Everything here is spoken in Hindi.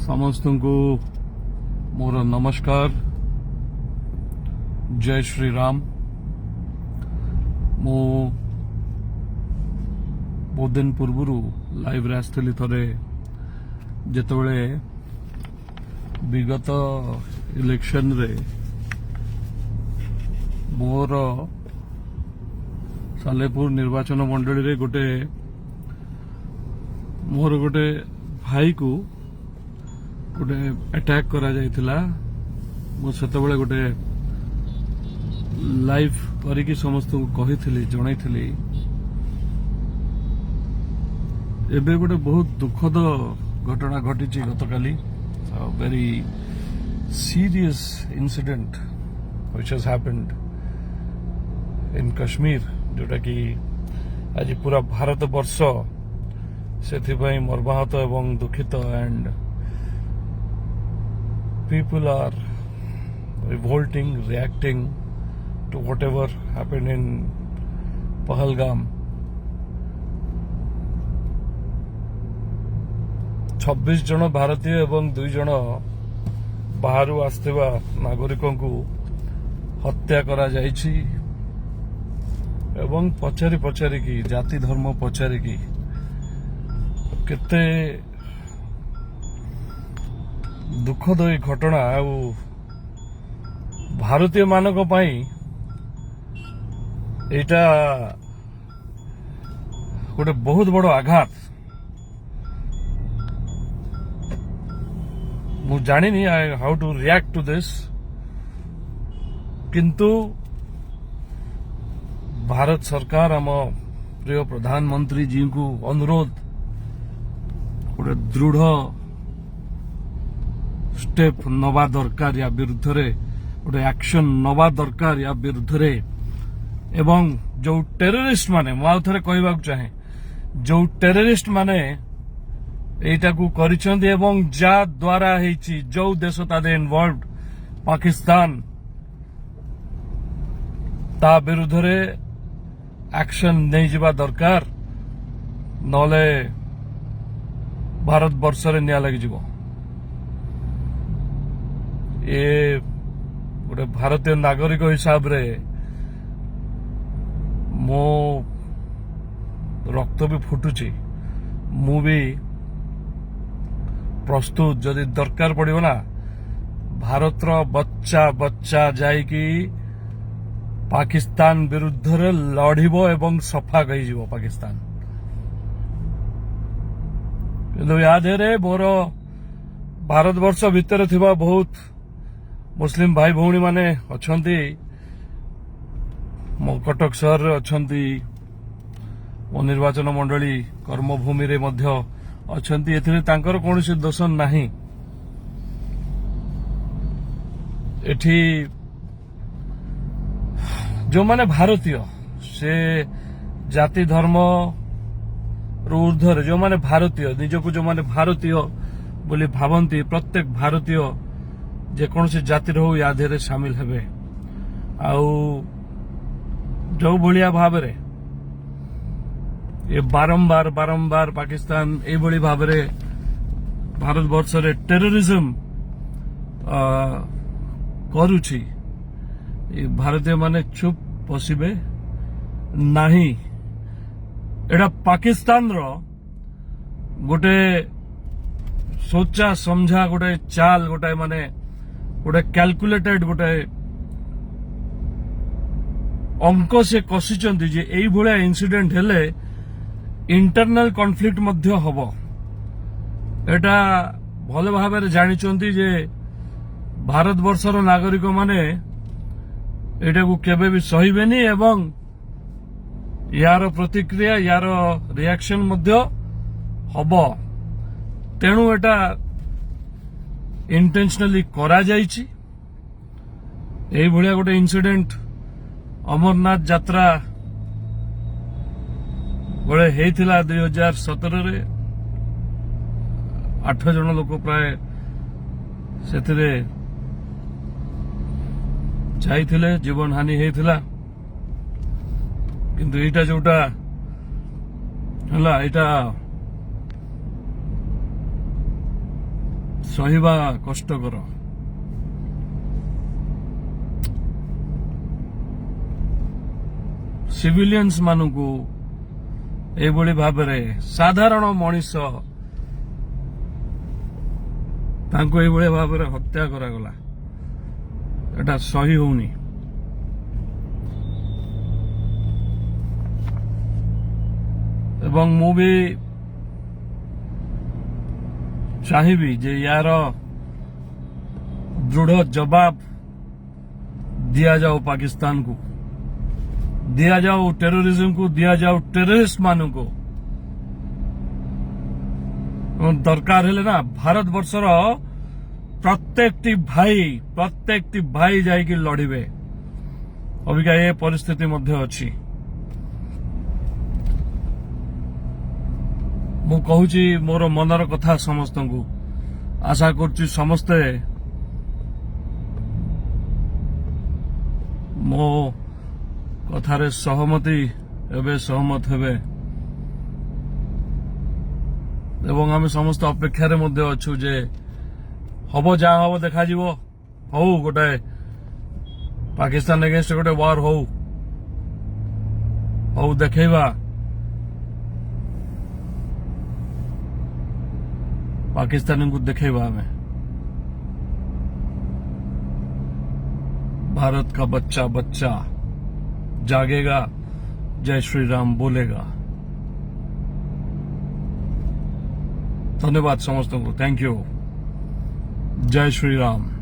समस्त को मोर नमस्कार। जय श्री राम। मो बहुत दिन पूर्व लाइव रे आसली थरे जेतबेले विगत इलेक्शन रे मोर सालेपुर निर्वाचन मंडली रे मोर गोटे भाई को गोटे अटैक करा जायतिला। मो सेतबेले गोटे लाइव करिकी समस्त को कहिथिली जणाइथिली। एबे गोटे बहुत दुखद घटना घटी गतकाली। Very serious incident which has happened in Kashmir, जोटा कि आज पूरा भारत वर्ष से मर्माहत एवं दुखित। And people are revolting, reacting to whatever happened in Pahalgam. 26 जन भारतीय एवं 2 जन बाहर आसथिबा नागरिकों को हत्या करा जायछि एवं पचारि की जाति धर्म पचारि की केते दुखद ये घटना। भारतीय मानक पाई एटा गोटे बहुत बड़ आघात। मु जानिनी how to react to this, किंतु भारत सरकार आम प्रिय प्रधानमंत्री जी को अनुरोध गोटे दृढ़ स्टेप नवा दरकार या विरुद्ध रे गोटे एक्शन नवा दरकार या विरुद्ध रे। एवं जो टेररिस्ट माने मु थरे कहबा चाहे जो टेररिस्ट माने एटा को करिसंदी एवं जा द्वारा हेची जो देश तादे इन्वॉल्वड पाकिस्तान ता विरुद्ध रे एक्शन नहीं जिबा दरकार, नले भारत वर्ष रे निया लागि जिवो। ये गोटे भारतीय नागरिक हिसाब रे मो रक्त भी फुटुची। मु भी प्रस्तुत जदि दरकार पड़िबो ना भारतर बच्चा बच्चा जाइकी पाकिस्तान विरुद्ध रे लड़िबो एवं सफा कहि जिवो पाकिस्तान। किंतु याद रे मोर भारत वर्ष भितर थिबा बहुत मुस्लिम भाई भौणी माने अछंती, मो कटक शहर रे अछंती, मो निर्वाचन मंडली कर्मभूमि रे मध्य अछंती। एथिरे तांकर कोनोसी दोष नाही। एठी जो माने भारतीय से जाति धर्म ऊर्ध्वर जो माने भारतीय निजको जो माने भारतीय बोली भावंती, प्रत्येक भारतीय जेकोसी जाति हो या धेरे शामिल हेबे। आउ जो भलिया भाव रे ये बारंबार बारंबार पाकिस्तान ए भली भाव रे भारत वर्ष रे टेररिज्म करूची, ये भारतीय माने चुप बसिबे नाही। एडा पाकिस्तान रो गोटे सोचा समझा गोटे चाल गोटे माने गोटे कैलकुलेटेड गोटे अंक से कसिचंती जे एई भलिया इंसिडेंट हेले इंटरनल कॉन्फ्लिक्ट मध्य हबो। एटा भले भाव रे जानिचंती जे भारत वर्षर नागरिक माने एटा को केबे भी सहिबेनी एवं यार प्रतिक्रिया यार रिएक्शन मध्य हबो। तेणु एटा इंटेंशनली करा जाइछि। एई भलिया गोटे इंसिडेंट अमरनाथ यात्रा बड़े हेइथिला 2017 रे 8 जन लोक प्राय सेथिरे जाइथिले, जीवन हानि हेइथिला। किंतु एटा जोटा हला एटा ସହିବା କଷ୍ଟକର। ସିଭିଲିୟନ୍ସ ମାନଙ୍କୁ ଏଭଳି ଭାବରେ ସାଧାରଣ ମଣିଷ ତାଙ୍କୁ ଏଭଳି ଭାବରେ ହତ୍ୟା କରାଗଲା, ଏଟା ସହି ହଉନି। ଏବଂ ମୁଁ ବି ଚାହିଁବି ଯେ ୟାର ଦୃଢ ଜବାବ ଦିଆଯାଉ, ପାକିସ୍ତାନ को ଦିଆଯାଉ, ଟେରୋରିଜମ को ଦିଆଯାଉ, ଟେରରିଷ୍ଟ ମାନଙ୍କୁ। ଦରକାର ହେଲେ ନା ଭାରତ ବର୍ଷର ପ୍ରତ୍ୟେକଟି ଭାଇ ଯାଇକି ଲଢିବେ। ଅବିକା ଏ ପରିସ୍ଥିତି ମଧ୍ୟ ଅଛି। ମୁଁ କହୁଛି ମୋର ମନର କଥା ସମସ୍ତଙ୍କୁ, ଆଶା କରୁଛି ସମସ୍ତେ ମୋ କଥାରେ ସହମତ ହେବେ ଏବଂ ଆମେ ସମସ୍ତେ ଅପେକ୍ଷାରେ ମଧ୍ୟ ଅଛୁ ଯେ ହବ ଯାହା ହବ ଦେଖାଯିବ। ହଉ ଗୋଟେ ପାକିସ୍ତାନ ଏଗେନ୍ଷ୍ଟ ଗୋଟେ ୱାର ହଉ ଦେଖେଇବା पाकिस्तानी को देखेगा हमें। भारत का बच्चा जागेगा, जय श्री राम बोलेगा। धन्यवाद समस्तों को, थैंक यू, जय श्री राम।